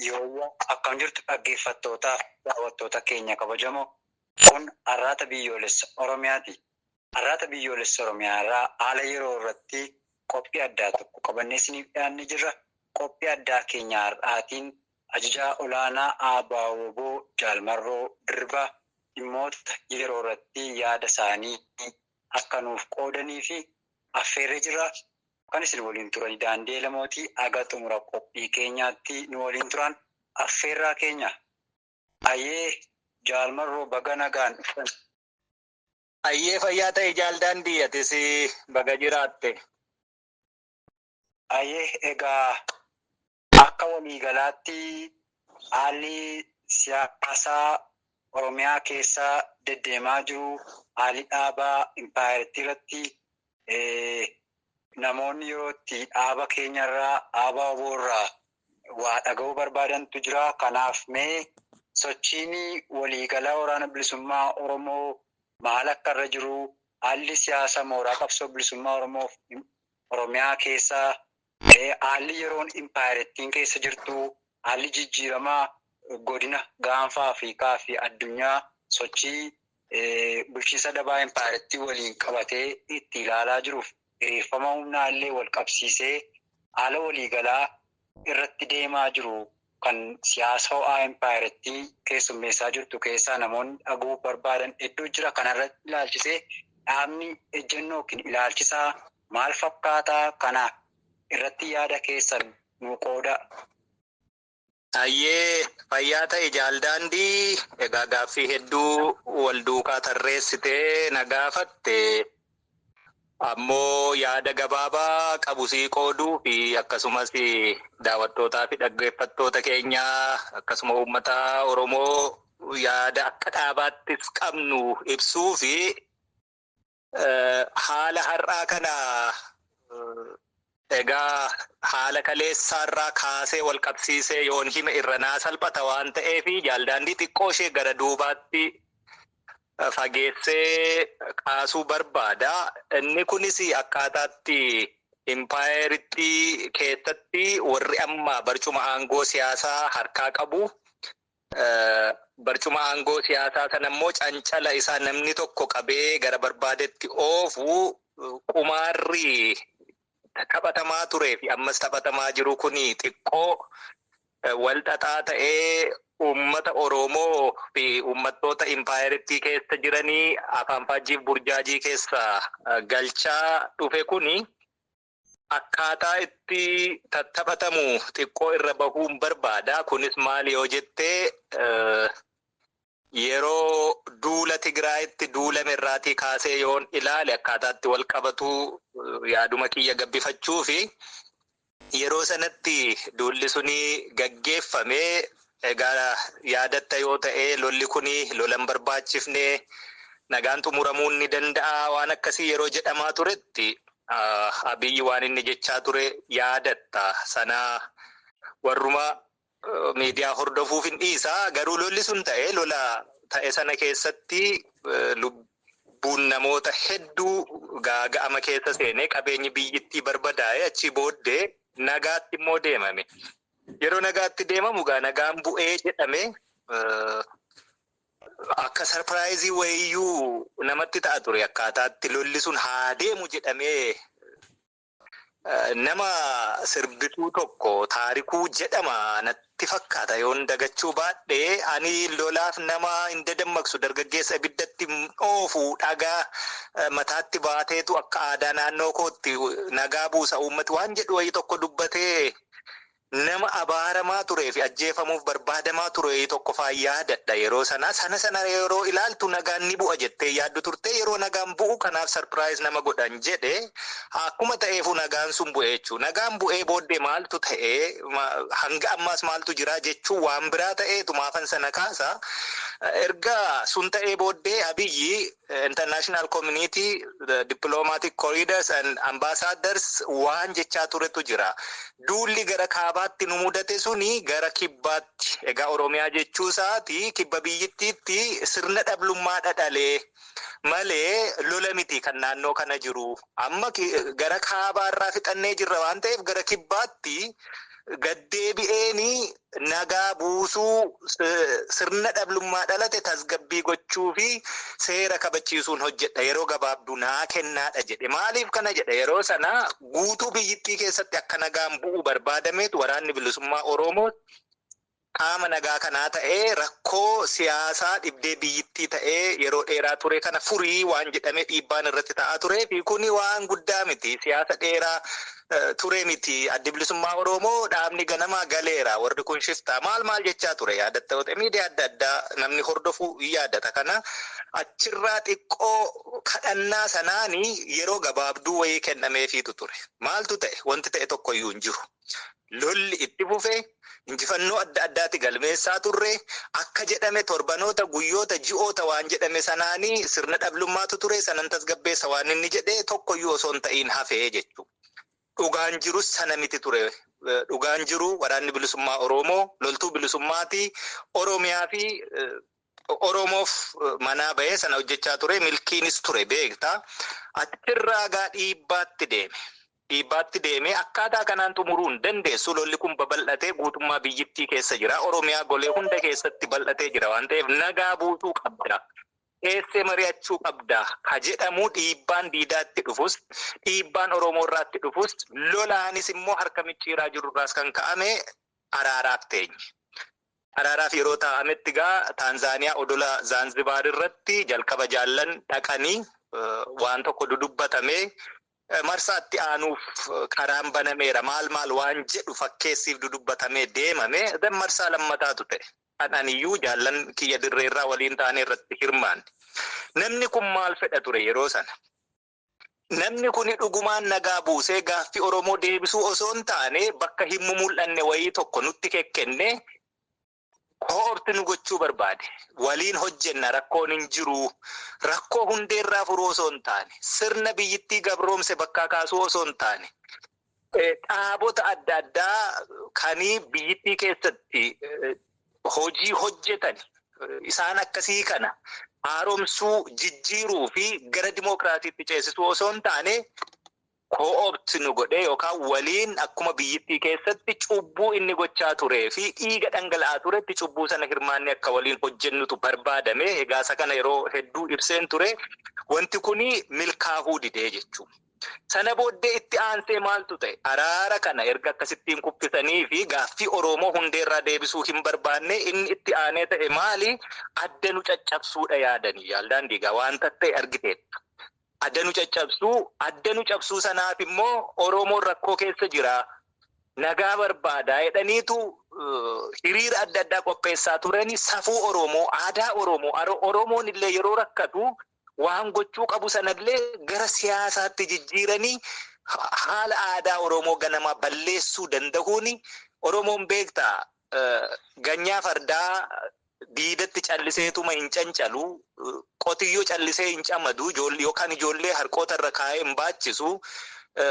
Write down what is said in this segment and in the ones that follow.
Yoo akkam jirtu dhaggeeffattoota daawwattoota keenya kabajamoo kun arraata biyyoolessa Oromiyaati. Arraata biyyoolessa Oromiyaa irraa haala yeroo irratti qophii addaa tokko qabannee isiniif dhiyaannee jirra. Qophii addaa keenya har'aatiin ajajaa olaanaa ABO Jaalmarroo Dirribaa dhimmoota yeroo irratti yaada isaanii akka nuuf qoodanii fi affeerree jirra. Kan isin waliin turan Daandii Lamootii aga xumura qophii keenyaatti nu waliin turan affeerraa keenya. Ayyee Jaalmarroo baga nagaan dhuftan. Ayyee fayyaa ta'e Jaal Daandii atis baga jiraatte. Ayyee egaa akka waliigalaatti haalli siyaasaa Oromiyaa keessaa deddeemaa jiru haalli dhaabaa impaayiritii irratti namoonni yeroo itti dhaaba keenyarraa ABO irraa waa dhaga'uu barbaadantu jira. Kanaaf mee sochiin waliigalaa waraana bilisummaa Oromoo maal akka irra jiru, haalli siyaasa mooraa qabsoo bilisummaa Oromiyaa keessaa, haalli yeroon impaayiritiin keessa jirtu, haalli jijjiiramaa godina gaanfa Afrikaa fi addunyaa sochii bulchiinsa dabaa impaayiritii waliin qabatee itti ilaalaa jiruuf hiriirfama humnaallee wal qabsiisee haala waliigalaa irratti deemaa jiru kan siyaasa ho'aa impaayiritii keessummeessaa jirtu keessaa namoonni dhaga'uu barbaadan hedduu jira. Kanarratti ilaalchisee dhaabni ejjennoo yookiin ilaalchisaa maal fakkaataa? Kana irratti yaada keessan nu qooda. Ayyee fayyaa ta'e Jaal Daandii, egaa gaaffii hedduu wal duukaa tarreessitee na gaafatte. Ammoo yaada gabaabaa qabu sii qooduu fi akkasumas daawwattootaa fi dhaggeeffattoota keenyaa akkasuma uummata Oromoo yaada akka dhaabaattis qabnu ibsuu fi haala har'aa kana egaa haala kaleessaarraa kaasee wal qabsiisee yoon hime irra naa salphata waan ta'eef Jaal Daandii xiqqoo ishee gara duubaatti fageessee kaasuu barbaada. Inni kunis akkaataatti impaayiritii keessatti warri amma barcuma aangoo siyaasaa harkaa qabu. Barcuma aangoo siyaasaa sana immoo cancala isaa namni tokko qabee gara barbaadetti oofu qumaarri taphatamaa turee fi ammas taphatamaa jiru kuni xiqqoo wal xaxaa ta'ee uummata Oromoo fi uummattoota impaayiritii keessa jiranii afaan faajjiif burjaajii keessa galchaa dhufe kuni akkaataa itti taphatamu xiqqoo irra bahuun barbaada. Kunis maali yoo jettee yeroo duula Tigraayitti duulame irraatii kaasee yoon ilaale akkaataatti wal qabatu yaaduma kiyya gabbifachuu fi yeroo sanatti duulli suni gaggeeffamee egaa yaadatta yoo ta'e lolli kuni lolan barbaachifne nagaan xumuramuun ni danda'a waan akkasii yeroo jedhamaa turetti Abiyyi waan inni jechaa ture yaadatta. Sana warruma miidiyaa hordofuuf hin dhiisaa. Garuu lolli sun ta'e lola ta'e sana keessatti lubbuun namoota hedduu gaaga'ama keessa seenee qabeenyi biyyittii barbadaa'e achi booddee nagaatti immoo deemame. Yeroo nagaatti deemamu nagaan bu'ee jedhame akka sarpiraayizii wayiyyuu namatti ta'a ture akkaataatti lolli sun haa deemu jedhamee nama sirbituu tokko Taarikuu jedhama natti fakkaata yoon dagachuu baadhee ani lolaaf nama hin dadammaqsu dargaggeessa ibiddatti oofu dhagaa mataatti baateetu akka aadaa naannoo kootti nagaa buusa uummati waan jedhu wayii tokko dubbatee nama abaaramaa turee fi ajjeefamuuf barbaadamaa ture tokko faa yaadadha. Yeroo sana yeroo ilaaltu nagaan ni bu'a jettee yaaddu turte. Yeroo nagaan bu'u kanaaf sarpiraayiz nama godhan jedhe akkuma ta'eefu nagaan sun bu'e jechuudha. Nagaan bu'ee booddee maaltu ta'ee hanga ammaas maaltu jira jechuun waan biraa ta'eetu maafan sana kaasa. Erga sun ta'ee booddee Abiyyi international community, the diplomatic corridors and ambassadors waan jechaa turetu jira. Duulli gara kaabaatti nu mudate suni gara kibbaatti. Egaa Oromiyaa jechuu isaati kibba biyyittiitti sirna dhablummaa dhadhalee malee lola miti kan naannoo kana jiru. Amma gara kaabaarraa fixannee jirra waan ta'eef gara kibbaatti gaddeebi'eeni nagaa buusuu sirna dhablummaa dhalate tasgabbii gochuu fi seera kabachiisuun hojjedha yeroo gabaabduu naa kennaadha jedhe. Maaliif kana jedhe? Yeroo sana guutuu biyyittii keessatti akka nagaan bu'u barbaadameetu waraanni bilisummaa Oromoo qaama nagaa kanaa ta'ee rakkoo siyaasaa dhibdee biyyittii ta'ee yeroo dheeraa ture kana furii waan jedhame dhiibbaan irratti ta'aa ture fi kuni waan guddaa miti. Siyaasa dheeraa ture miti. Addi bilisummaa Oromoo dhaabni ganamaa galeera. Warri kun shiftaa maal jechaa ture yaadatta miidiyaa adda addaa namni hordofu yaadata. Kana achirraa xiqqoo kadhannaa sanaanii yeroo gabaabduu wayii kennameefiitu ture. Maaltu ta'e? Wanti ta'e tokkoyyuu hin jiru. Lolli itti fufee injifannoo adda addaati galmeessaa turre akka jedhame torbanoota guyyoota ji'oota waan jedhame sanaanii sirna dhablummaatu ture. Sanan tasgabbeessa waan inni jedhee tokkoyyuu osoo hin ta'iin hafee jechuudha. Dhugaan jirus sana miti ture. Dhugaan jiru waraanni bilisummaa Oromoo loltuu bilisummaati Oromiyaa fi Oromoof manaa bahee sana hojjechaa ture. Milkiinis ture beektaa. Achirraa gaa dhiibbaatti deeme akkaataa kanaan xumuruu hin dandeessu. Lolli kun babal'atee guutummaa biyyittii keessa jira. Oromiyaa golee hunda keessatti bal'atee jira waan ta'eef nagaa buusuu qabda. Eessee mari'achuu qabda ka jedhamu dhiibbaan diidaatti dhufus dhiibbaan Oromoo irraatti dhufus lolaanis immoo harka micciiraa jirurraas kan ka'ame araaraaf teenye. Araaraaf yeroo taa'ametti gaa Taanzaaniyaa odola Zaanzibaar irratti jalqaba jaallan dhaqanii waan tokko dudubbatamee marsaatti aanuuf karaan banameera maal waan jedhu fakkeessiif dudubbatamee deemame marsaa lammataatu ta'e. Ananiyyuu jaallan kiyya dirreerraa waliin taanee irratti hirmaanne. Namni kun maal fedha ture yeroo sana? Namni kun dhugumaan nagaa buusee gaaffii Oromoo deebisuu osoo hin taane bakka hin mul'anne wayii tokko nutti kenne koorti nu gochuu barbaade. Waliin hojjenna rakkoon hin jiru. Rakkoo hundeerraa furuu osoo hin taane sirna biyyittii gabroomse bakkaa kaasuu osoo hin taane dhaabota adda addaa kanii biyyittii keessatti hojii hojjetan isaan akkasii kana haaromsuu jijjiiruu fi gara dimookiraatiitti ceesisuu osoo hin taane ko'oobti nu godhee yookaan waliin akkuma biyyittii keessatti cubbuu inni gochaa turee fi dhiiga dhangala'aa turetti cubbuu sana hirmaannee akka waliin hojjennutu barbaadame. Egaa isa kana yeroo hedduu ibseen ture. Wanti kuni milkaa'uu didee jechuudha. Sana booddee itti aansee maaltu ta'e? Araara kana erga akkasittiin kuffisanii fi gaaffii Oromoo hundeerraa deebisuu hin barbaanne inni itti aanee ta'e maali? Adda nu caccabsuudha yaadanii yaaldaan diigaa waan ta'e argiteetta. Adda nu cabsuu sanaaf immoo Oromoon rakkoo keessa jira. Nagaa barbaadaa jedhaniitu hiriira adda addaa qopheessaa turani. Safuu Oromoo, aadaa Oromoo, Oromoon illee yeroo rakkatu waan gochuu qabu sanallee gara siyaasaatti jijjiiranii haala aadaa Oromoo ganamaa balleessuu danda'uuni. Oromoon beektaa ganyaa fardaa diidatti calliseetuma hin cancalu, qotiyyoo callisee hin camadu, yookaan ijoollee harqoota irra kaa'ee hin baachisu.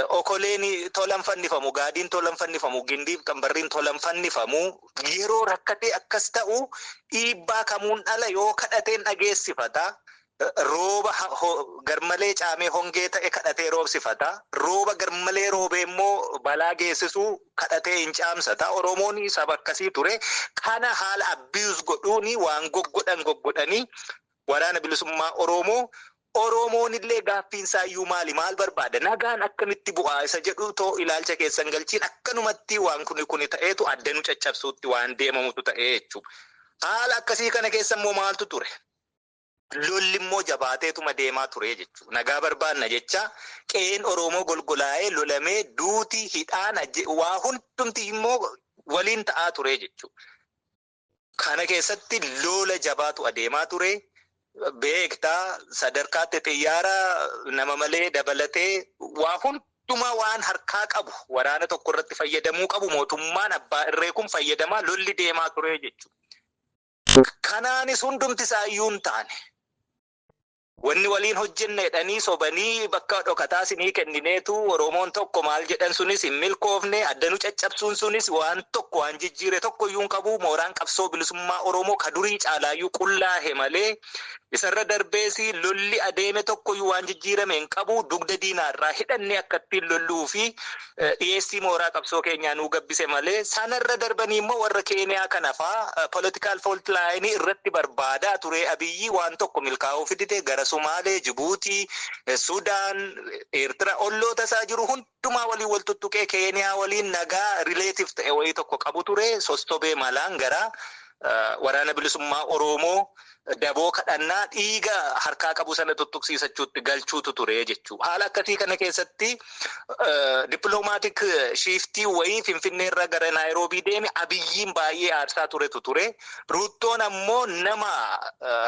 Okoleen tolan fannifamu, gaadiin tolan fannifamu, gindiif qambarriin tolan fannifamu. Yeroo rakkatee akkas ta'u dhiibbaa kamuun dhala yoo kadhateen dhageessifata. Rooba garmalee caamee hongee ta'e kadhatee roobsifata. Rooba garmalee roobee immoo balaa geessisuu kadhatee hin caamsata. Oromoon saba akkasii ture. Kana haala abbius godhuuni waan goggodhanii waraana bilisummaa Oromoon illee gaaffiinsaa iyyuu maal barbaada? Nagaan akkamitti bu'aa isa jedhu too ilaalcha keessan galchiin akkanumatti waan kuni ta'eetu adda nu caccabsuutti waan deemamutu ta'ee jechuudha. Haala akkasii kana keessa immoo maaltu ture? Lolli immoo jabaateetuma deemaa ture jechuudha. Nagaa barbaanna jecha qe'een Oromoo golgolaa'ee lolamee duutii hidhaan waa hundumti immoo waliin ta'aa ture jechuudha. Kana keessatti lola jabaatu adeemaa ture. Beektaa sadarkaatti xiyyaara nama malee dabalatee waa hundumaa waan harkaa qabu waraana tokko irratti fayyadamuu qabu mootummaan abbaa irree kun fayyadamaa lolli deemaa ture jechuudha. Kanaanis hundumti isaa iyyuu hin taane. Wanni waliin hojjenna jedhanii sobanii bakka dhokataa sinii kennineetu Oromoon tokko maal jedhan sunis hin milkoofne. Adda nu caccabsuun sunis waan tokko waan jijjiire tokko iyyuu hin qabu. Mooraan qabsoo bilisummaa Oromoo ka durii caalaayyuu qullaahe malee Isarra darbeesi lolli adeeme tokko waan jijjiirame hin qabu dugda diinaarraa hidhanne akka ittiin lolluu fi dhiyeessii mooraa qabsoo keenyaa nuu gabbise malee sanarra darbanii immoo warra Keeniyaa kana fa'aa political fault line irratti barbaadaa ture Abiyyi waan tokko milkaa'uu fidite gara Sumaalee, Jibuutii, Sudaan, Eertiraa olloota isaa jiru hundumaa waliin wal tuttuqee Keeniyaa waliin nagaa relative ta'e wayii tokko qabu ture sostobee malaan gara waraana bilisummaa Oromoo daboo kadhannaa dhiiga harkaa qabu sana tuttuqsiisachuutti galchuutu ture jechuudha. Haala akkasii kana keessatti dippiloomaatiik shiiftii wayii Finfinneerra gara Naayiroobii deeme Abiyyiin baay'ee aarsaa turetu ture. Ruuttoon ammoo nama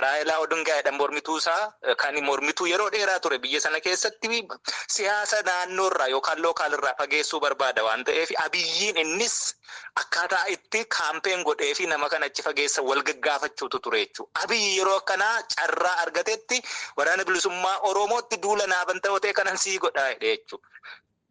Raayilaa Odingaa jedhamu mormituusaa kan mormituu yeroo dheeraa ture biyya sana keessatti siyaasa naannoorraa yookaan lookaalirraa fageessuu barbaada waan ta'eef Abiyyiin innis akkaataa itti kaampeen godhee fi nama kana achi fageessa wal gaggaafachuutu ture jechuudha. Yeroo akkanaa carraa argatetti waraana bilisummaa Oromootti duula naaban ta'otee kanan sii godhaa jedhee jechuudha.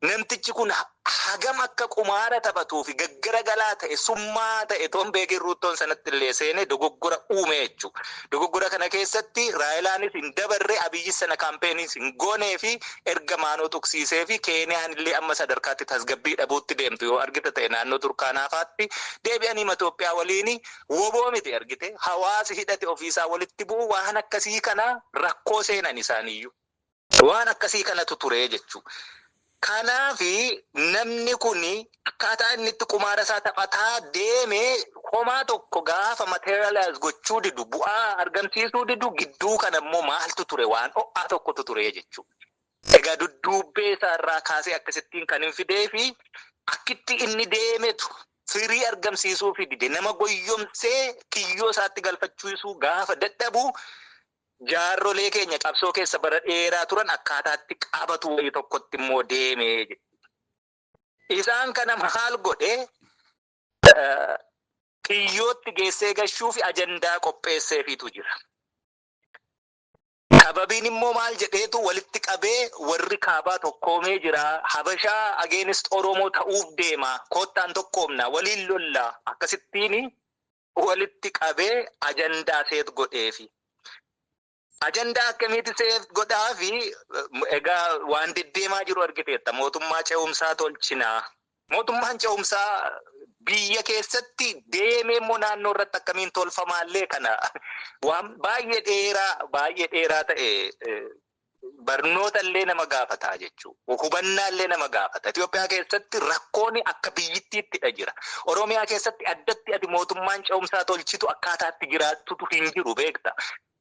Namtichi kun hagam akka qumaara taphatuu fi gaggaragalaa ta'e summaa ta'e toon beekin ruuttoon sanatti illee seenee dogoggora uume jechuudha. Dogoggora kana keessatti Raayilaanis hin dabarre Abiyyi sana kaampeenis hin goonee fi erga maanoo tuqsiisee fi Keeniyaan illee amma sadarkaatti tasgabbii dhabuutti deemtu yoo argite ta'e naannoo Turkaanaafaatti deebi'anii Itoophiyaa waliin woboo miti argite hawaasi hidhate ofiisaa walitti bu'u waan akkasii kana rakkoo seenan isaaniiyyuu. Waan akkasii kanatu ture jechuudha. Kanaafi namni kuni akkaataa inni itti qumaara isaa taphataa deeme homaa tokko gaafa materialize gochuu didu bu'aa argamsiisuu didu gidduu kana immoo maaltu ture waan ho'aa tokkotu ture jechuudha. Egaa dudduubbee isaarraa kaasee akkasittiin kan hin fidee fi akkitti inni deemetu firii argamsiisuu fi dide nama goyyomsee kiyyoo isaatti galfachiisuu gaafa dadhabu jaarrolee keenya qabsoo keessa bara dheeraa turan akkaataatti qabatu wayii tokkotti immoo deeme. Isaan kana maal godhe kiyyootti geessee gashuu fi ajandaa qopheesseefitu jira. Sababiin immoo maal jedheetu walitti qabee warri kaabaa tokkoomee jira. Habashaa against Oromoo ta'uuf deema. Koottaan tokkoomna waliin lolla akkasittiin walitti qabee ajandaa seet godheefi. Ajandaa akkamitti seet godhaa fi egaa waan deddeemaa jiru argiteetta mootummaa ce'umsaa tolchinaa. Mootummaan ce'umsaa biyya keessatti deemee immoo naannoo irratti akkamiin tolfamaallee kana waan baay'ee dheeraa ta'e barnoota illee nama gaafataa jechuudha. Hubannaa illee nama gaafata. Itoophiyaa keessatti rakkoon akka biyyittiittidha jira. Oromiyaa keessatti addatti ati mootummaan ce'umsaa tolchitu akkaataatti jiraattutu hin jiru beekta.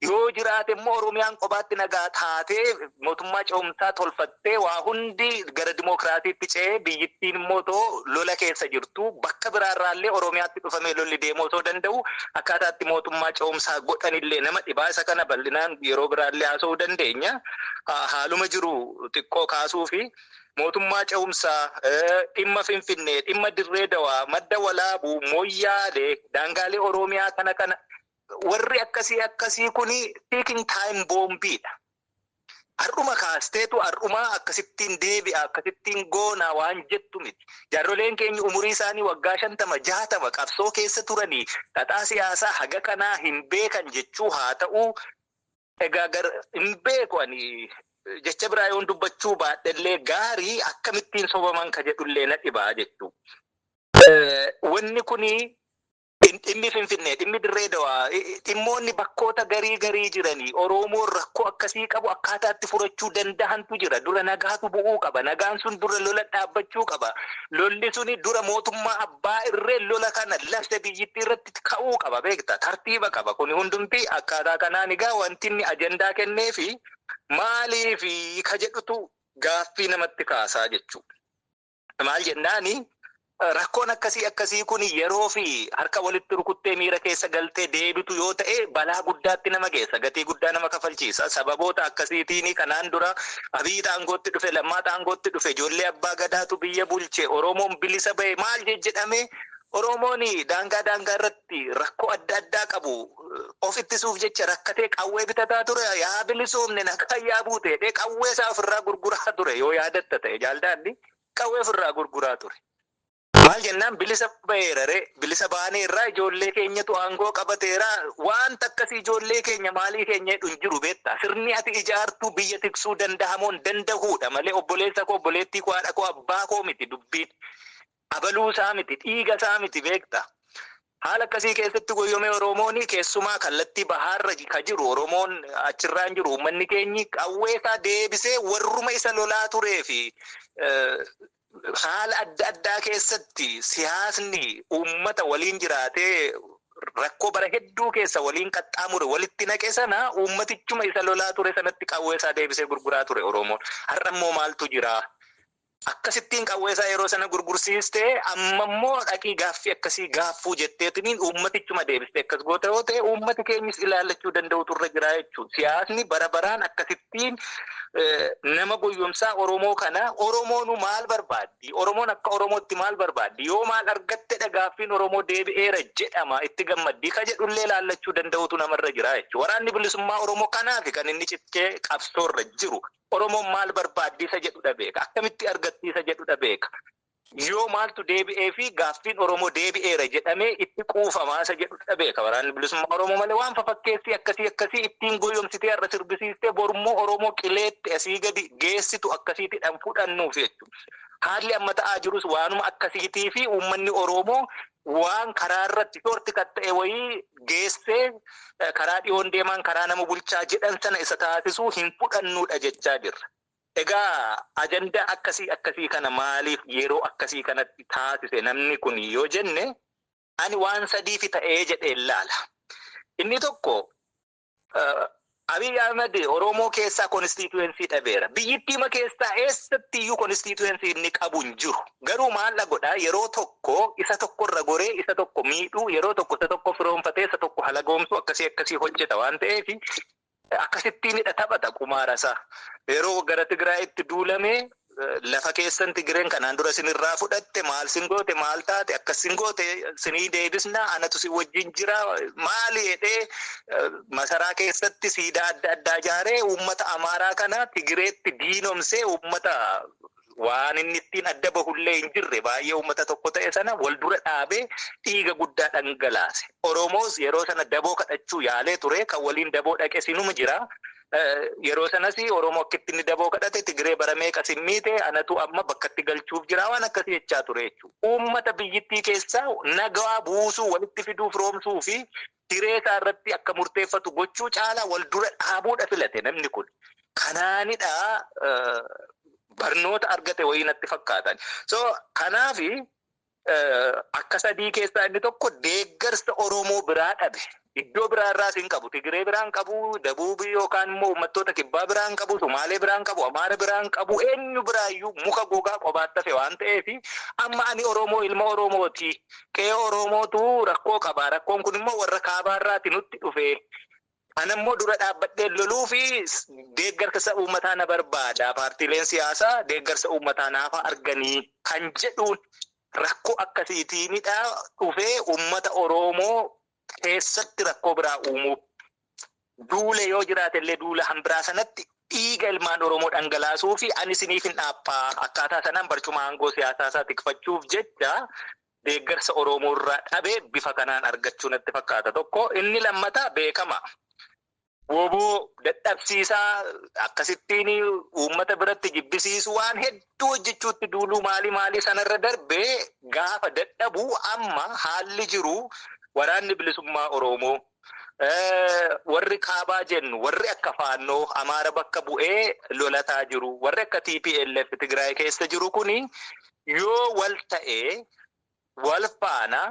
Yoo jiraate immoo Oromiyaan qobaatti nagaa taatee mootummaa ce'umsaa tolfattee waa hundi gara dimookiraatiitti ce'ee biyyittiin immoo too lola keessa jirtu bakka biraarraallee Oromiyaatti dhufamee lolli deemuu osoo danda'u akkaataatti mootummaa ce'umsaa godhanillee nama dhibaa isa kana bal'inaan yeroo biraallee haasa'uu dandeenya. Haaluma jiru xiqqoo kaasuu fi mootummaa ce'umsaa dhimma Finfinnee, dhimma Dirree Dawaa, madda walaabuu, Moyyaalee, daangaalee Oromiyaa kana warri akkasii kuni taking time boombiidha. Har'uma kaasteetu har'uma akkasittiin deebi'a akkasittiin goona waan jettu miti. Jaarroleen keenya umurii isaanii waggaa 50-60 qabsoo keessa turanii xaxaa siyaasaa haga kanaa hin beekan jechuu haa ta'u egaa hin beeku ani jecha biraa yoon dubbachuu baadhellee gaarii akkamittiin sobaman ka jedhullee na dhibaa jechuu. Wanni kuni dhimmi Finfinnee, dhimmi Dirree Dawaa, dhimmoonni bakkoota garii jiranii Oromoon rakkoo akkasii qabu akkaataatti furachuu danda'antu jira. Dura nagaatu bu'uu qaba. Nagaan sun dura lola dhaabbachuu qaba. Lolli suni dura mootummaa abbaa irree lola kana lafte biyyittii irratti ka'uu qaba beekta. Tartiiba qaba. Kuni hundumti akkaataa kanaan egaa wanti inni ajandaa kennee fi maaliifi ka jedhutu gaaffii namatti kaasaa jechuudha. Maal jennaani? Rakkoon akkasii kun yeroo fi harka walitti rukuttee miira keessa galtee deebitu yoo ta'e balaa guddaatti nama geessa. Gatii guddaa nama kafalchiisa. Sababoota akkasiitiin kanaan dura Abiyyi aangootti dhufe, Lammaa aangootti dhufe, ijoollee abbaa gadaatu biyya bulche, Oromoon bilisa bahe maal jedhame Oromoon daangaa irratti rakkoo adda qabu of ittisuuf jecha rakkatee qawwee bitataa ture. Yaa bilisoomne nagaa buute qawwee isaa ofirraa gurguraa ture yoo yaadatta ta'e jaaldaanni qawwee ofirraa gurguraa ture. Maal jennaan bilisa baheerare bilisa baanee irraa ijoollee keenyatu aangoo qabateera waan takkasii ijoollee keenya maalii keenya hedduun jiru beektaa sirni ati ijaartuu biyya tiksuu danda'amoon danda'uudha malee obboleessa koo obboleettii koo haadha koo abbaa koo miti dubbiin abaluu isaa miti dhiiga isaa miti beektaa. Haala akkasii keessatti goyyomee Oromoon keessumaa kallattii bahaarra ka jiru Oromoon achirraan jiru uummanni keenyi qawwee isaa deebisee warruma isa lolaa turee fi haala adda addaa keessatti siyaasni uummata waliin jiraatee rakkoo bara hedduu keessa waliin qaxxaamure walitti naqe sana uummatichuma isa lolaa ture sanatti qawwee isaa deebisee gurguraa ture Oromoon. Har'a immoo maaltu jira? Akkasittiin qawwee isaa yeroo sana gurgursiistee amma immoo dhaqii gaaffii akkasii gaaffuu jetteetiniin uummatichuma deebistee akkas goota yoo ta'e uummati keenyis ilaallachuu danda'utu irra jira jechuudha. Siyaasni bara baraan akkasittiin nama goyyomsaa Oromoo kana Oromoonu maal barbaaddi? Oromoon akka Oromootti maal barbaaddi? Yoo maal argattedha gaaffiin Oromoo deebi'eera jedhama itti gammaddii ka jedhullee ilaallachuu danda'utu namarra jira jechuudha. Waraanni bilisummaa Oromoo kanaaf kan inni cichee qabsoorra jiru. Oromoon maal barbaaddi isa jedhudha beeka. Akkamitti argatti isa jedhudha beeka. Yoo maaltu deebi'ee fi gaaffiin Oromoo deebi'eera jedhamee itti quufamaa isa jedhudha beeka. Waraanni bilisummaa Oromoo malee waan fafakkeessii akkasii ittiin goyyomsitee irra sirbisiistee borummoo Oromoo qileetti asii gadi geessitu akkasiitidhaan fudhannuuf jechuudha. Haalli amma ta'aa jirus waanuma akkasiitii fi uummanni Oromoo waan karaa irratti shorti katta'e wayii geessee karaa dhiyoon deemaan karaa nama bulchaa jedhan sana isa taasisuu hin fudhannuudha jechaa jirra. Egaa ajandaa akkasii kana maaliif yeroo akkasii kanatti taasise namni kun yoo jenne ani waan sadiifi ta'ee jedhee ilaala. Inni tokko Abiy Ahmed Oromoo keessaa konstituensii dhabeera. Biyyittiima keessaa eessattiyyuu konstituensii inni qabu hin jiru. Garuu maal godhaa yeroo tokko isa tokkorra goree isa tokko miidhuu yeroo tokko isa tokko firoonfatee isa tokko halagoomsu akkasii hojjeta waan ta'eef akkasittiinidha taphata qumaarasaa. Yeroo gara Tigraayitti duulamee lafa keessan Tigreen kanaan dura sinirraa fudhatte maal singoote maal taate akkas singoote sinii deebisna anatu si wajjin jira maali jedhee masaraa keessatti siidaa adda addaa ijaaree uummata Amaaraa kana Tigreetti diinomsee uummata waan inni ittiin adda bahullee hin jirre baay'ee uummata tokko ta'e sana wal dura dhaabee dhiiga guddaa dhangalaase. Oromoos yeroo sana daboo kadhachuu yaalee ture kan waliin daboo dhaqe sinuma jira. Yeroo sanas Oromoo akkitti inni daboo kadhate Tigree bara meeqa simmiite anatu amma bakkatti galchuuf jira waan akkasii jechaa ture jechuudha. Uummata biyyittii keessaa nagaa buusuu walitti fiduu firoomsuu fi tiree isaa irratti akka murteeffatu gochuu caalaa wal dura dhaabuudha filate namni kun. Kanaanidha barnoota argate wayii natti fakkaatan. So kanaafi akka sadii keessaa inni tokko deeggarsa Oromoo biraa dhabe. Iddoo biraa irraas hin qabu. Tigree biraan qabu, Dabuubii yookaan immoo uummattoota kibbaa biraan qabu, Somaalee biraan qabu, Amaara biraan qabu, eenyu biraayyuu muka gogaa qobaatti hafe waan ta'eef amma ani Oromoo ilma Oromooti. Qe'ee Oromootu rakkoo qaba. Rakkoon kun immoo warra kaabaarraati nutti dhufe. Anammoo dura dhaabbadhee loluu fi deeggarsa uummataa na barbaada. Paartiileen siyaasaa deeggarsa uummataa naaf arganii kan jedhuun rakkoo akkasiitiinidha dhufee uummata Oromoo keessatti rakkoo biraa uumuuf duule yoo jiraatellee duula hanbiraa sanatti dhiiga ilmaan Oromoo dhangalaasuu fi ani isiniif hin dhaabbaa akkaataa sanaan barcuma aangoo siyaasaa isaa tikfachuuf jecha deeggarsa Oromoo irraa dhabee bifa kanaan argachuu natti fakkaata. Tokko inni lammataa beekama. Woboo dadhabsiisaa akkasittiin uummata biratti jibbisiisu waan hedduu hojjechuutti duuluu maali sanarra darbee gaafa dadhabuu amma haalli jiru waraanni bilisummaa Oromoo warri kaabaa jennu warri akka faannoo Amaara bakka bu'ee lolataa jiru warri akka TPLF Tigraay keessa jiru kuni yoo wal ta'ee wal faana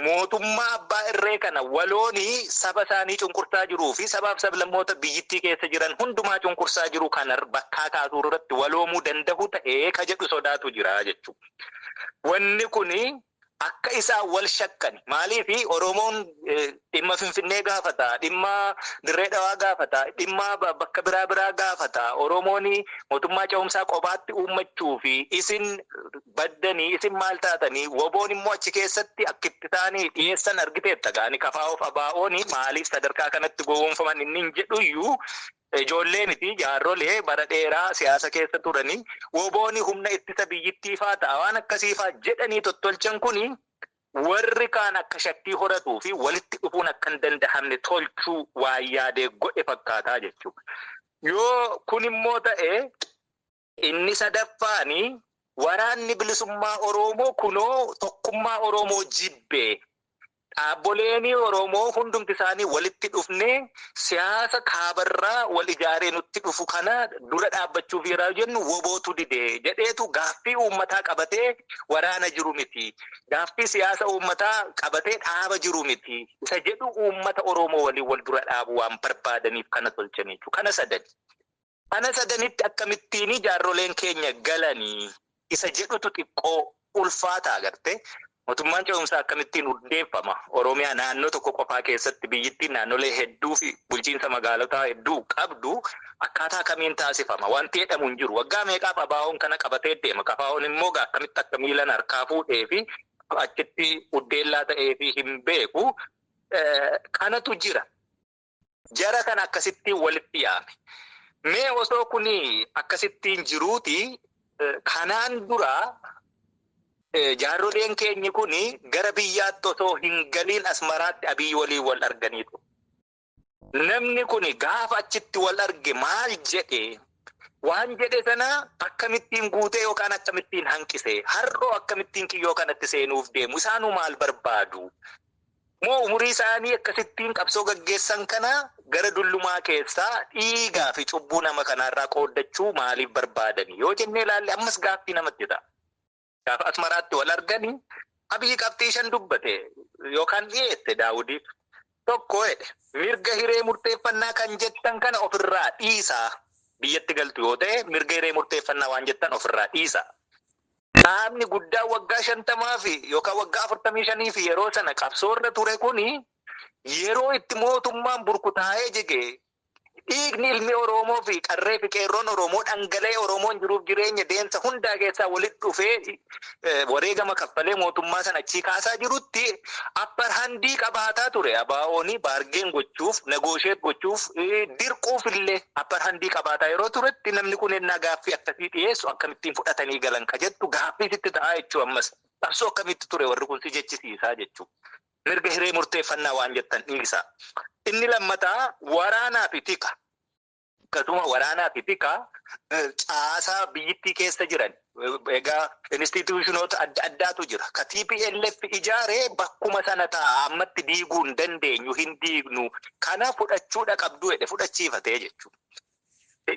mootummaa abbaa irree kana waloonii saba isaanii cunqursaa jiruu fi sabaaf sablammoota biyyittii keessa jiran hundumaa cunqursaa jiru kana bakkaa kaasuu irratti waloomuu danda'u ta'ee ka jedhu sodaatu jira jechuudha. Wanni kuni akka isaa wal shakkan maaliifi Oromoon dhimma Finfinnee gaafata, dhimma Dirree Dhawaa gaafata, dhimma bakka biraa gaafata. Oromoon mootummaa ce'umsaa qobaatti uummachuu fi isin baddanii isin maal taatanii woboon immoo achi keessatti akkitti taanii dhiyeessan argiteetta gaani kafaa of abaa'oon maaliif sadarkaa kanatti gowwoomfaman inni hin jedhuyyuu ijoollee miti jaarrolee bara dheeraa siyaasa keessa turanii wobooni humna ittisa biyyittii faa ta'a waan akkasii faa jedhanii tottolchan kuni warri kaan akka shakkii horatuu fi walitti dhufuun akka hin danda'amne tolchuu waa yaadee godhe fakkaataa jechuudha. Yoo kun immoo ta'e inni sadaffaanii waraanni bilisummaa Oromoo kunoo tokkummaa Oromoo jibbee dhaabboleen Oromoo hundumti isaanii walitti dhufnee siyaasa kaabarraa wal ijaaree nutti dhufu kana dura dhaabbachuuf yeroo jennu wobootu didee jedheetu gaaffii uummataa qabatee waraana jiru miti. Gaaffii siyaasa uummataa qabatee dhaaba jiru miti. Isa jedhu uummata Oromoo waliin wal dura dhaabu waan barbaadaniif kana tolchanii jiru. Kana sadani. Kana sadanitti akkamittiin jaarroleen keenya galanii isa jedhutu xiqqoo ulfaataa agarte. Mootummaan ce'umsaa akkamittiin hundeeffama. Oromiyaa naannoo tokko qofaa keessatti biyyittiin naannolee hedduu fi bulchiinsa magaalotaa hedduu qabdu akkaataa kamiin taasifama. Wanti jedhamu hin jiru. Waggaa meeqaaf abaawoon kana qabatee deema. Abaawoon immoo akkamitti akka miilan harkaa fuudhee fi achitti uddeellaa ta'ee fi hin beeku. Kanatu jira. Jara kana akkasittiin walitti yaame. Mee osoo kuni akkasittiin jiruuti kanaan dura jaarroleen keenyi kuni gara biyyaatti osoo hin galiin Asmaraatti Abiyyi waliin wal arganiitu. Namni kuni gaafa achitti wal arge maal jedhe waan jedhe sana akkamittiin guutee yookaan akkamittiin hanqise har'oo akkamittiin kiyyoo kanatti seenuuf deemu isaanuu maal barbaadu. Moo umurii isaanii akkasittiin qabsoo gaggeessan kana gara dullumaa keessaa dhiigaa fi cubbuu nama kanaarraa qooddachuu maaliif barbaadani yoo jennee ilaalle ammas gaaffii namatti ta'a. Gaafa Asmaraatti wal arganii Abiyyi qabxii shan dubbate yookaan dhiyeesse Daawudiif tokko jedhe mirga hiree murteeffannaa kan jettan kana ofirraa dhiisaa biyyatti galtu yoo ta'e mirga hiree murteeffannaa waan jettan ofirraa dhiisaa. Dhaabni guddaa waggaa 50 fi yookaan waggaa 45 fi yeroo sana qabsoorra ture kuni yeroo itti mootummaan burkutaa'ee jige dhiigni ilmi Oromoo fi qarree fi qeerroon Oromoo dhangala'ee Oromoon jiruuf jireenya deemsa hundaa keessaa walitti dhufee wareegama kaffalee mootummaa sana achii kaasaa jirutti upper handii qabaataa ture. Abaawooni baargeen gochuuf, negoosheet gochuuf, dirquuf illee upper handii qabaataa yeroo turetti namni kun ennaa gaaffii akkasii dhiyeessu akkamittiin fudhatanii galan ka jettu gaaffii sitti ta'aa jechuu ammas. Qabsoo akkamitti ture warri kun si jechisiisaa jechuu. Mirga hiree murteeffannaa waan jettan dhiisaa. Inni lammataa waraanaa fi tika. Akkasuma waraanaa fi tika caasaa biyyittii keessa jiran. Egaa instituushinoota adda addaatu jira. Ka TPLF ijaaree bakkuma sana ta'a ammatti diiguu hin dandeenyu hin diignu. Kana fudhachuudha qabdu jedhe fudhachiifatee jechuudha.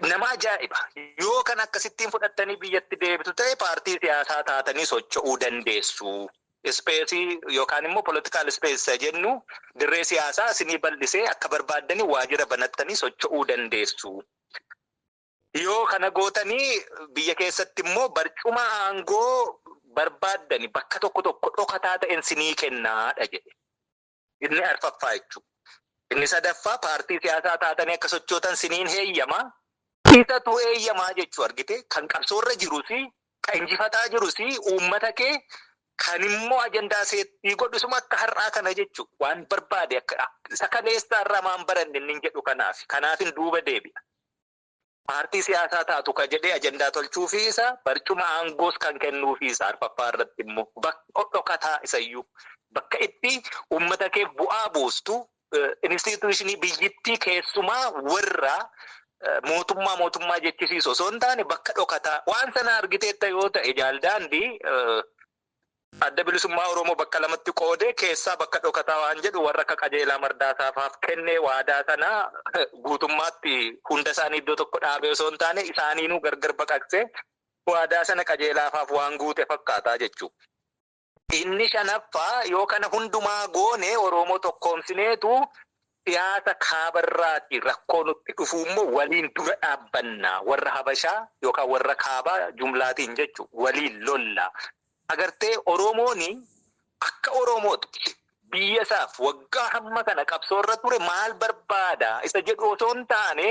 Nama ajaa'iba. Yoo kan akkasittiin fudhattanii biyyatti deebitu ta'e paartii siyaasaa taatanii socho'uu dandeessu. Ispeesii yookaan immoo politikaal ispeesii jennu dirree siyaasaa isinii bal'isee akka barbaaddanii waajjira banattanii socho'uu dandeessu. Yoo kana gootanii biyya keessatti immoo barcuma aangoo barbaaddanii bakka tokko dhokataa ta'een isinii kennaadha jedhe. Inni arfaffaa jechuudha. Inni sadaffaa paartii siyaasaa taatanii akka sochootan isiniin heeyyama. Isatu heeyyamaa jechuu argite kan qabsoorra jirusi kan injifataa jirusi uummata kee kan immoo ajandaa seetii godhisuma akka har'aa kana jechuudha. Waan barbaade akka isa kaleessaa irraa maan baranne inni jedhu kanaafin duuba deebi'a. Paartii siyaasaa taatu ka jedhee ajandaa tolchuufii isa barcuma aangoos kan kennuufii isa arfaffaa irratti immoo bakka dhokataa isayyuu bakka itti uummata kee bu'aa buustu instituushinii biyyittii keessumaa warra mootummaa jechisiisu osoo hin taane bakka dhokataa waan sana argiteetta yoo ta'e jaaldaandii adda bilisummaa Oromoo bakka lamatti qoodee keessaa bakka dhokataa waan jedhu warra akka qajeelaa Mardaasaaf kennee waadaa sana guutummaatti hunda isaanii iddoo tokko dhaabee osoo hin taane isaaniinuu gargar baqaqsee waadaa sana qajeelaafaaf waan guute fakkaataa jechuudha. Inni shanaffaa yoo kana hundumaa goone Oromoo tokkoomsineetu siyaasa kaabarraati rakkoo nutti dhufu immoo waliin dura dhaabbannaa warra Habashaa yookaan warra kaabaa jumlaatiin jechuudha waliin lollaa. Agartee Oromooni akka Oromootti biyya isaaf waggaa hamma kana qabsoorra ture maal barbaada isa jedhu osoo hin taane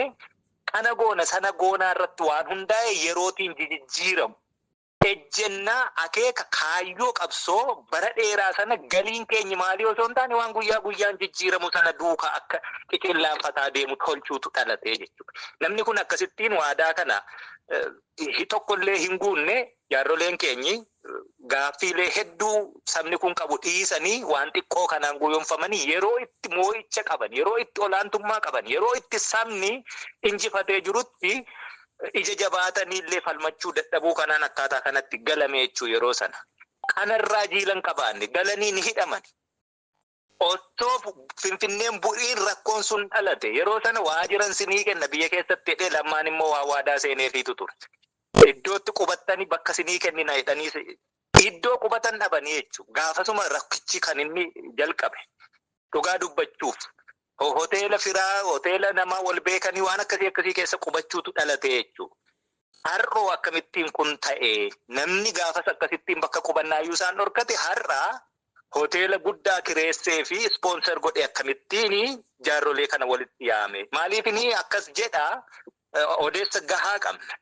kana goona sana goonaa irratti waan hundaa'e yerootiin jijjiiramu ejjennaa akeeka kaayyoo qabsoo bara dheeraa sana galiin keenya maalii osoo hin taane waan guyyaa guyyaan jijjiiramu sana duukaa akka qiqillaan deemu tolchuutu dhalatee jechuudha. Namni kun akkasittiin waadaa kana tokkollee hin guunne jaarroleen keenyi gaaffiilee hedduu sabni kun qabu dhiisanii waan xiqqoo kanaan guyyoomfamanii yeroo itti moo'icha qaban, yeroo itti olaantummaa qaban, yeroo itti sabni injifatee jirutti ija jabaatanii illee falmachuu dadhabuu kanaan akkaataa kanatti galame jechuu yeroo sana. Kanarraa jiilan qabaanne galanii ni hidhaman. Otoo Finfinneen bu'iin rakkoon sun dhalate yeroo sana waajiran sinii kenna biyya keessatti hidhee lammaan immoo waa waadaa seeneefiitu ture. Iddootti qubattanii bakka sinii kennina jedhanii iddoo qubatan dhabanii jechuudha. Gaafasuma rakkichi kan inni jalqabe dhugaa dubbachuuf. Hoteela firaa, hoteela namaa wal beekanii waan akkasii keessa qubachuutu dhalate jechuudha. Har'oo akkamittiin kun ta'e namni gaafas akkasittiin bakka qubannaayyuu isaan dhorkate har'aa hoteela guddaa kireessee fi ispoonsar godhe akkamittiin jaarrolee kana walitti yaame. Maaliifini akkas jedhaa odeessa gahaa qabna.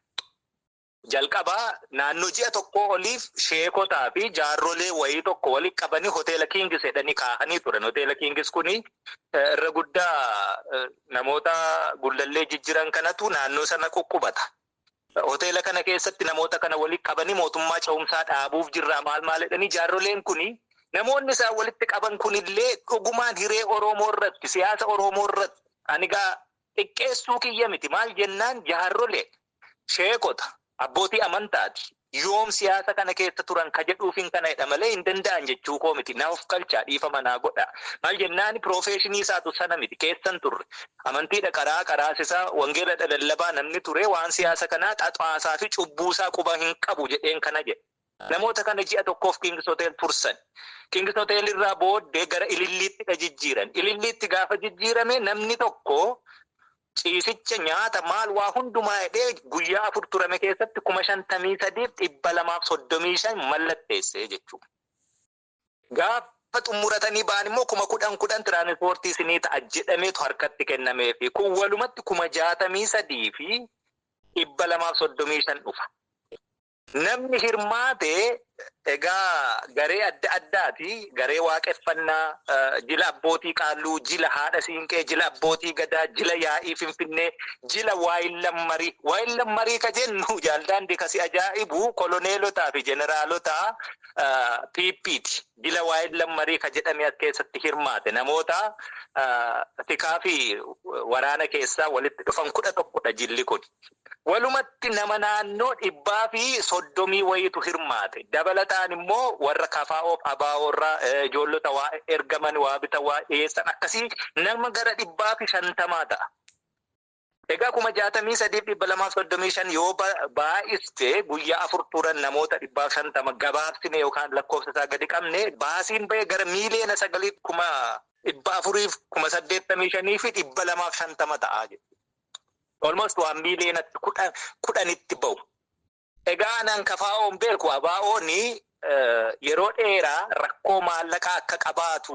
Jalqabaa naannoo ji'a tokko oliif sheekotaa fi jaarrolee wayii tokko walitti qabanii hoteela Kingis jedhanii kaa'anii turan. Hoteela Kingis kuni irra guddaa namoota gullallee jijjiran kanatu naannoo sana quqqubata. Hoteela kana keessatti namoota kana walitti qabanii mootummaa ce'umsaa dhaabuuf jirraa maal jedhanii jaarroleen kuni namoonni isaan walitti qaban kunillee dhugumaan hiree Oromoo irratti, siyaasa Oromoo irratti ani gaa xiqqeessuu kiyya miti maal jennaan jaarrolee sheekota. Abbootii amantaati. Yoom siyaasa kana keessa turan ka jedhuufin kana jedha malee hin danda'an jechuu koo miti. Naaf qalchaa dhiifama naa godha. Maal jennaan piroofeeshinii isaatu sana miti keessan turre. Amantiidha qaraasisaa wangeela lallabaa namni ture waan siyaasa kanaa xaxaasaa fi cubbuusaa quba hin qabu jedheen kana jedhe. Namoota kana ji'a tokkoof Kingis Hotel tursan. Kingis Hotel irraa booddee gara Ililliitti jijjiiran. Ililliitti gaafa jijjiirame namni tokko ciisicha nyaata maal waa hundumaa jedhee guyyaa 4 turame keessatti 53,235 mallatteessee jechuudha. Gaafa xumuratanii ba'an immoo 10,000 tiraanspoortii isinii ta'a jedhameetu harkatti kennamee fi kun walumatti 63,235 dhufa. Namni hirmaate egaa garee adda addaati. Garee waaqeffannaa, jila abbootii qaalluu, jila haadha siinqee, jila abbootii gadaa, jila yaa'ii Finfinnee, jila waayillan marii ka jennu jaaldaan dikasi ajaa'ibu koloneelotaa fi jeneraalota PP'ti. Jila waayillan marii ka jedhame as keessatti hirmaate namoota tikaa fi waraana keessaa walitti dhufan 11dha jilli kun. Walumatti nama naannoo 130 wayitu hirmaate. Dabalataan immoo warra kafaa'oo abaaworraa ijoollota waa ergaman waa bitan waa dhiyeessan akkasii nama gara 150 ta'a. Egaa 63,235 yoo baay'iste guyyaa 4 turan namoota 150 gabaabsine yookaan lakkoofsa isaa gadi qabne baasiin ba'e gara miiliyoona 9,485 fi 250 ta'a jechuudha. Almost 1 million kudhanitti ba'u. Egaa nan kafaa'oon beeku abaa'ooni yeroo dheeraa rakkoo maallaqaa akka qabaatu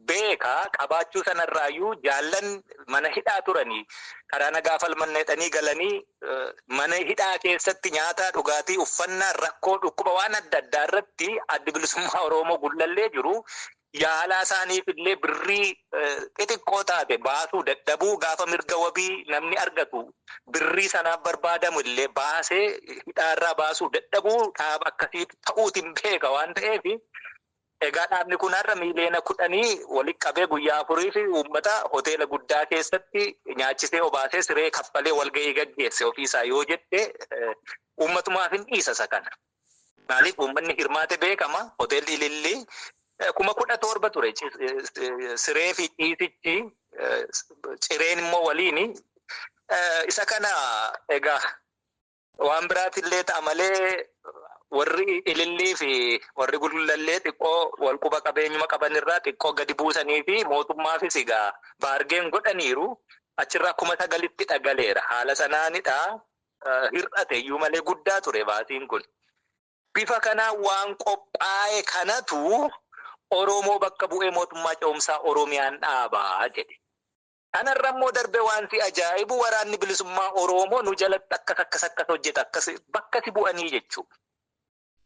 beeka. Qabaachuu sanarraayyuu jaallan mana hidhaa turanii karaa nagaa falmanneedhanii galanii mana hidhaa keessatti nyaata dhugaatii uffannaa rakkoo dhukkuba waan adda addaa irratti addi bilisummaa Oromoo gullallee jiru. Yaalaa isaaniif illee birrii xixiqqoo taate baasuu dadhabuu gaafa mirga wabii namni argatu birrii sanaaf barbaadamu illee baasee hidhaarraa baasuu dadhabuu dhaaba akkasii ta'uutiin beeka waan ta'eef egaa dhaabni kun har'a miiliyoona 10 walitti qabee guyyaa 4 fi uummata hoteela guddaa keessatti nyaachisee obaasee siree kaffalee walgahii gaggeesse ofiisaa yoo jette uummatumaaf hin dhiisa kana. Maaliif uummanni hirmaate beekama hoteelli Ilillii 17,000 ture siree fi ciisichi cireen immoo waliini isa kana egaa waan biraatillee ta'a malee warri Ilillii fi warri Gullallee xiqqoo wal quba qabeenyuma qabanirraa xiqqoo gadi buusanii fi mootummaafis egaa baargeen godhaniiru achirraa 9,000tti dhagaleera. Haala sanaanidha hir'ate iyyuu malee guddaa ture baasiin kun. Bifa kanaan waan qophaa'e kanatu Oromoo bakka bu'ee mootummaa ce'umsaa Oromiyaan dhaabaa jedhe. Kanarra immoo darbe waan si ajaa'ibu waraanni bilisummaa Oromoo nu jalatti akkas hojjeta akkas bakka si bu'anii jechuudha.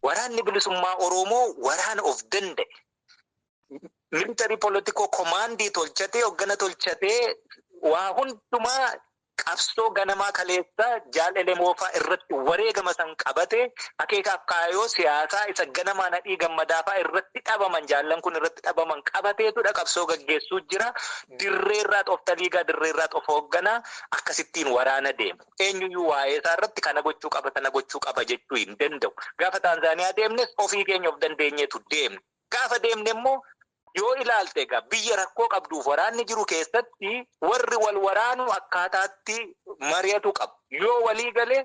Waraanni bilisummaa Oromoo waraana of danda'e. Military political commandii tolchatee hoggana tolchatee waa hundumaa qabsoo ganamaa kaleessa jaalala moofaa irratti wareegama san qabate akeekaaf kaayoo siyaasaa isa ganamaa nadhii gammadaafaa irratti dhabaman jaallan kun irratti dhabaman qabateetudha qabsoo gaggeessuu jira. Dirreerraat of taliigaa dirreerraat of hoogganaa akkasittiin waraana deemu. Eenyuyyuu waa'ee isaa irratti kana gochuu qaba jechuu hin danda'u. Gaafa Taanzaaniyaa deemnes ofii keenya of dandeenyeetu deemne. Gaafa deemne immoo yoo ilaalte egaa biyya rakkoo qabduuf waraanni jiru keessatti warri wal waraanu akkaataatti mari'atu qabu. Yoo walii galee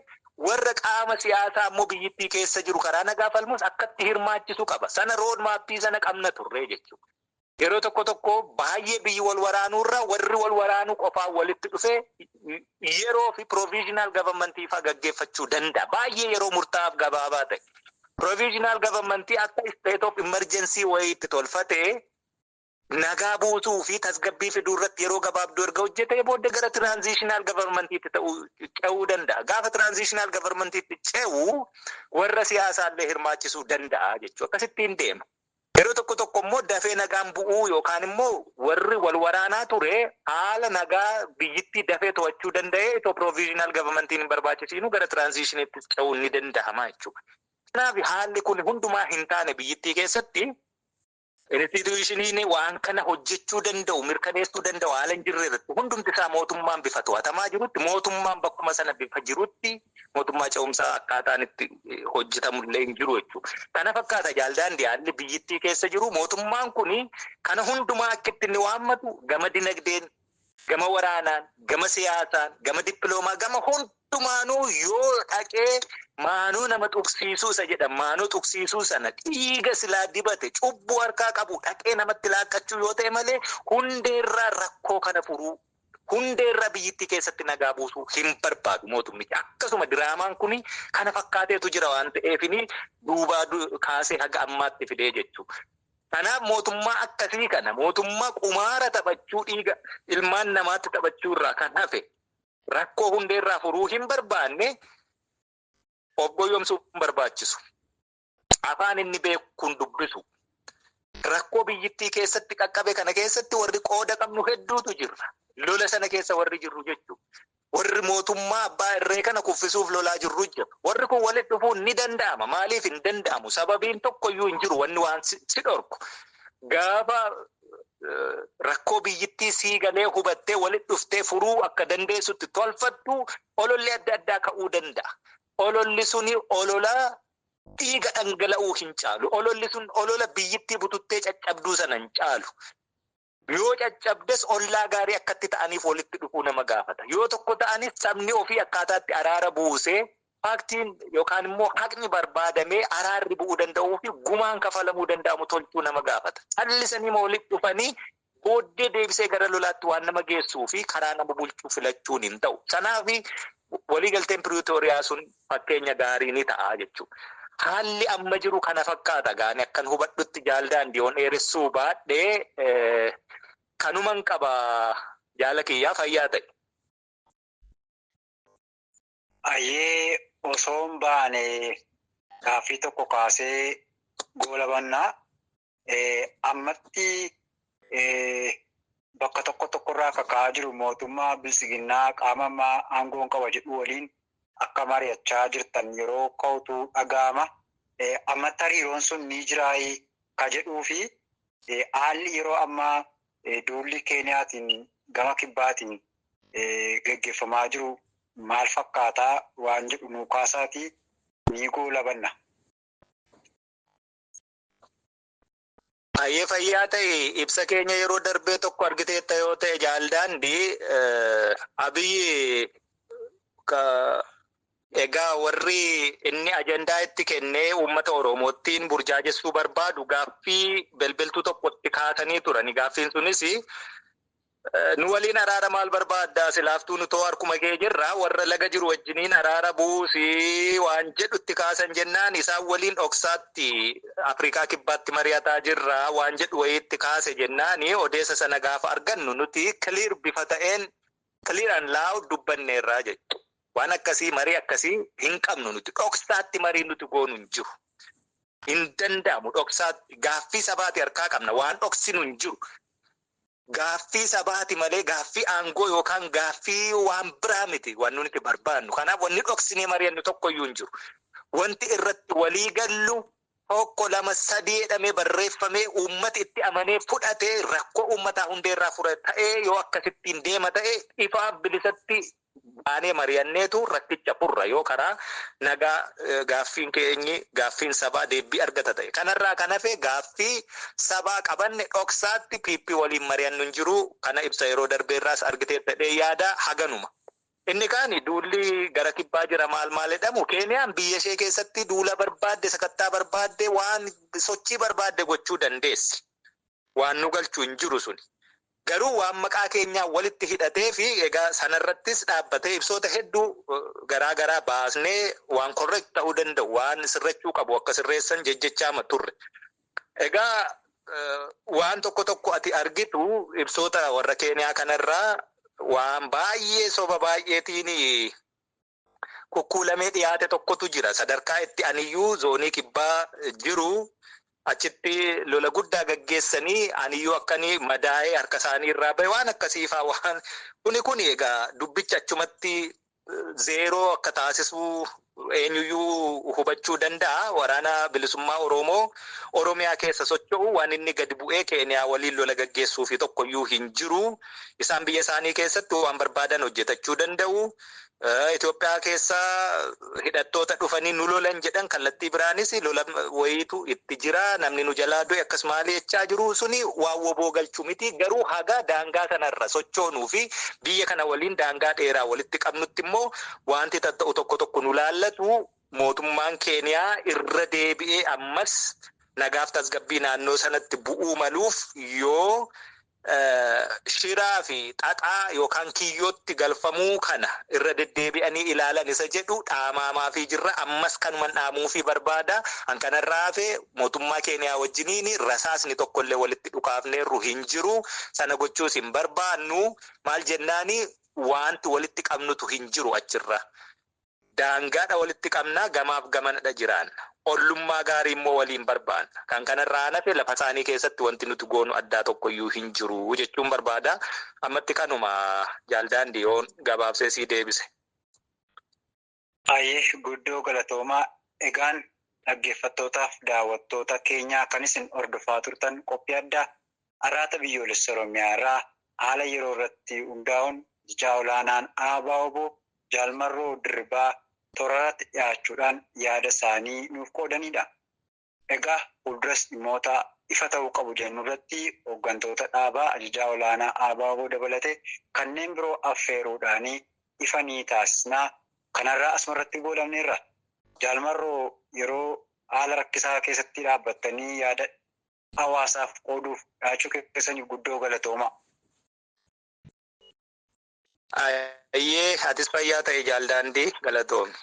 warra qaama siyaasaa immoo biyyittii keessa jiru karaa nagaa falmus akkatti hirmaachisuu qaba. Sana rood maappii sana qabna turre jechuudha. Yeroo tokko baay'ee biyyi wal waraanuurraa warri wal waraanuu qofaan walitti dhufee yeroo fi provisional governmentii fa'aa gaggeeffachuu danda'a. Baay'ee yeroo murtaa'aaf gabaabaa ta'e. Provisional governmentii akka state of emergency wayiitti tolfatee nagaa buusuu fi tasgabbii fiduu irratti yeroo gabaabduu erga hojjetee booda gara transitional governmentiitti ce'uu danda'a. Gaafa transitional governmentiitti ce'u warra siyaasaallee hirmaachisuu danda'a jechuudha. Akkasittiin deema. Yeroo tokko immoo dafee nagaan bu'uu yookaan immoo warri wal waraanaa ture haala nagaa biyyittii dafee to'achuu danda'ee itoo provisional governmentiin hin barbaachisiinu gara transitioniitti ce'uun ni danda'ama jechuudha. Kanaaf haalli kun hundumaa hin taane biyyittii keessatti instituutioniin waan kana hojjechuu danda'u mirkaneessuu danda'u haala hin jirre irratti hundumti isaa mootummaan bifa to'atamaa jirutti mootummaan bakkuma sana bifa jirutti mootummaa ce'umsaa akkaataan itti hojjetamullee hin jiru jechuudha. Kana fakkaata jaaldaandii haalli biyyittii keessa jiru mootummaan kuni kana hundumaa akkitti inni waammatu gama dinagdeen, gama waraanaan, gama siyaasaan, gama dippiloomaa, gama hundumaanuu yoo dhaqee maanuu nama tuqsiisuu isa jedhama. Maanuu tuqsiisuu sana dhiiga silaa dibate cubbuu harkaa qabu dhaqee namatti laaqqachuu yoo ta'e malee hundeerraa rakkoo kana furuu hundeerraa biyyittii keessatti nagaa buusuu hin barbaadu mootummichi. Akkasuma diraamaan kun kana fakkaateetu jira waan ta'eefini duubaa kaasee haga ammaatti fidee jechuudha. Kanaaf mootummaa akkasii kana mootummaa qumaara taphachuu dhiiga ilmaan namaatti taphachuu irraa kan hafe rakkoo hundeerraa furuu hin barbaanne obboyoomsuu hin barbaachisu. Afaan inni beekuun dubbisu. Rakkoo biyyittii keessatti qaqqabe kana keessatti warri qooda qabnu hedduutu jira. Lola sana keessa warri jirru jechuudha. Warri mootummaa abbaa irree kana kuffisuuf lolaa jirru jira. Warri kun walitti dhufuun ni danda'ama. Maaliif hin danda'amu? Sababiin tokkoyyuu hin jiru wanni waan si dhorku. Gaafa rakkoo biyyittii sii galee hubattee walitti dhuftee furuu akka dandeessutti tolfattu ololli adda addaa ka'uu danda'a. Ololli suni olola dhiiga dhangala'uu hin caalu. Ololli sun olola biyyittii bututtee caccabduu sana hin caalu. Yoo caccabdes ollaa gaarii akkatti ta'aniif walitti dhufuu nama gaafata. Yoo tokko ta'anis sabni ofii akkaataatti araara buusee faaktiin yookaan immoo haqni barbaadamee araarri bu'uu danda'uu fi gumaan kafalamuu danda'amu tolchuu nama gaafata. Callisanii walitti dhufanii booddee deebisee gara lolaatti waan nama geessuu fi karaa nama bulchuu filachuun hin ta'u. Sanaafi waliigalteen Piriitooriyaa sun fakkeenya gaarii ni ta'a jechuudha. Haalli amma jiru kana fakkaata gaani akkan hubadhutti jaaldaandii on dheeressuu baadhee kanuman qaba jaala kiyyaa fayyaa ta'e. Ayyee osoo hin baane gaaffii tokko kaasee goolabannaa ammatti bakka tokkorraa kaka'aa jiru mootummaa bilisiginnaa qaama aangoon qaba jedhu waliin akka mari'achaa jirtan yeroo ka'utu dhaga'ama. Ammatti hariiroon sun ni jiraayii ka jedhuu fi haalli yeroo ammaa duulli Keeniyaatiin gama kibbaatiin gaggeeffamaa jiru maal fakkaataa waan jedhu nuu kaasaatii ni goolabanna. Ayyee fayyaa ta'e ibsa keenya yeroo darbee tokko argiteetta yoo ta'e jaaldaandii Abiyyi egaa warri inni ajandaa itti kennee uummata Oromoottiin burjaajessuu barbaadu gaaffii belbeltuu tokkotti kaasanii turani. Gaaffiin sunis nu waliin araara maal barbaaddaa silaaftuu nu too harkuma kee jirra warra laga jiru wajjiniin araara buusii waan jedhutti kaasan jennaan isaan waliin dhoksaatti Afrikaa kibbaatti mari'ataa jirra waan jedhu wayiitti kaase jennaani odeessa sana gaafa argannu nuti clear bifa ta'een clear and loud dubbanneerraa jechuudha. Waan akkasii marii akkasii hin qabnu nuti dhoksaatti marii nuti goonu hin jiru. hin danda'amu dhoksaatti gaaffii sabaati harkaa qabna waan dhoksinu hin jiru. Gaaffii sabaati malee gaaffii aangoo yookaan gaaffii waan biraa miti waan nuti barbaannu. Kanaaf wanni dhoksinee mari'annu tokkoyyuu hin jiru. Wanti irratti walii gallu tokko lama sadii jedhamee barreeffamee uummati itti amanee fudhatee rakkoo uummataa hundeerraa fura ta'ee yoo akkasittiin deema ta'e ifaa bilisatti baanee mari'anneetu rakkicha furra yoo karaa nagaa gaaffiin keenyi gaaffiin sabaa deebii argata ta'e. Kanarraa kan hafe gaaffii sabaa qabanne dhoksaatti piippii waliin mari'annu hin jiru. Kana ibsa yeroo darbeerraas argitee ta'ee yaada haganuma. Inni kaani duulli gara kibbaa jira maal jedhamu Keeniyaan biyya ishee keessatti duula barbaadde sakattaa barbaadde waan sochii barbaadde gochuu dandeessi. Waan nu galchuu hin jiru suni. Garuu waan maqaa keenyaa walitti hidhatee fi egaa sanarrattis dhaabbatee ibsoota hedduu garaa baasnee waan korrekt ta'uu danda'u waan sirrachuu qabu akka sirreessan jejjechaa turre. Egaa waan tokko ati argitu ibsoota warra Keeniyaa kanarraa waan baay'ee soba baay'eetiin kukkuulamee dhiyaate tokkotu jira. Sadarkaa itti aniyyuu zoonii kibbaa jiru achitti lola guddaa gaggeessanii aniyyuu akkanii madaa'ee harka isaanii irraa bahe waan akkasiifaa waan kun egaa dubbicha achumatti zeeroo akka taasisuu eenyuyyuu hubachuu danda'a. Waraana bilisummaa Oromiyaa keessa socho'u waan inni gadi bu'ee Keeniyaa waliin lola gaggeessuu fi tokkoyyuu hin jiru. Isaan biyya isaanii keessatti waan barbaadan hojjetachuu danda'u. Itoophiyaa keessa hidhattoota dhufanii nu lolan jedhan kallattii biraanis lola wayiitu itti jira. Namni nu jalaa du'e akkasumas jechaa jiru suni waan woboo galchuu miti. Garuu haga daangaa kanarra sochoonuu fi biyya kana waliin daangaa dheeraa walitti qabnutti immoo wanti ta'u tokko nu laallatu mootummaan Keeniyaa irra deebi'ee ammas nagaaf tasgabbii naannoo sanatti bu'uu maluuf yoo shiraa fi xaxaa yookaan kiyyootti galfamuu kana irra deddeebi'anii ilaalan isa jedhu dhaamaamaa fi jirra ammas kanuman dhaamuu fi barbaada. Hankanarraa hafe mootummaa Keeniyaa wajjiniin rasaasni tokkollee walitti dhukaafneerru hin jiru. Sana gochuus hin barbaannu. Maal jennaani wanti walitti qabnutu hin jiru achirra. Daangaadha walitti qabnaa gamaaf gamanadha jiraan. Ollummaa gaarii immoo waliin barbaanna. Kan kanarraa hafe lafa isaanii keessatti wanti nuti goonu addaa tokkoyyuu hin jiru jechuun barbaada. Ammatti kanuma Jaaldaandii yoon gabaabsee sii deebise. Ayyee guddoo galatoomaa. Egaan dhaggeeffattootaaf daawwattoota keenyaa kan isin hordofaa turtan qophii addaa araata biyyoolessa Oromiyaa irraa haala yeroo irratti hundaa'uun jajaa olaanaan ABO Jaalmarroo Dirribaa toorarratti dhiyaachuudhaan yaada isaanii nuuf qoodanidha. Egaa fuulduras dhimmoota ifa ta'uu qabu jennu irratti hooggantoota dhaabaa ajajaa olaanaa ABO dabalatee kanneen biroo affeeruudhaan ifa ni taasisnaa. Kanarraa asumarratti goolabneerra. Jaalmarroo yeroo haala rakkisaa keessatti dhaabbattanii yaada hawaasaaf qooduuf dhiyaachuu keessaniif guddoo galatooma. Ayyee atis fayyaa ta'e Jaaldaandii galatoomi.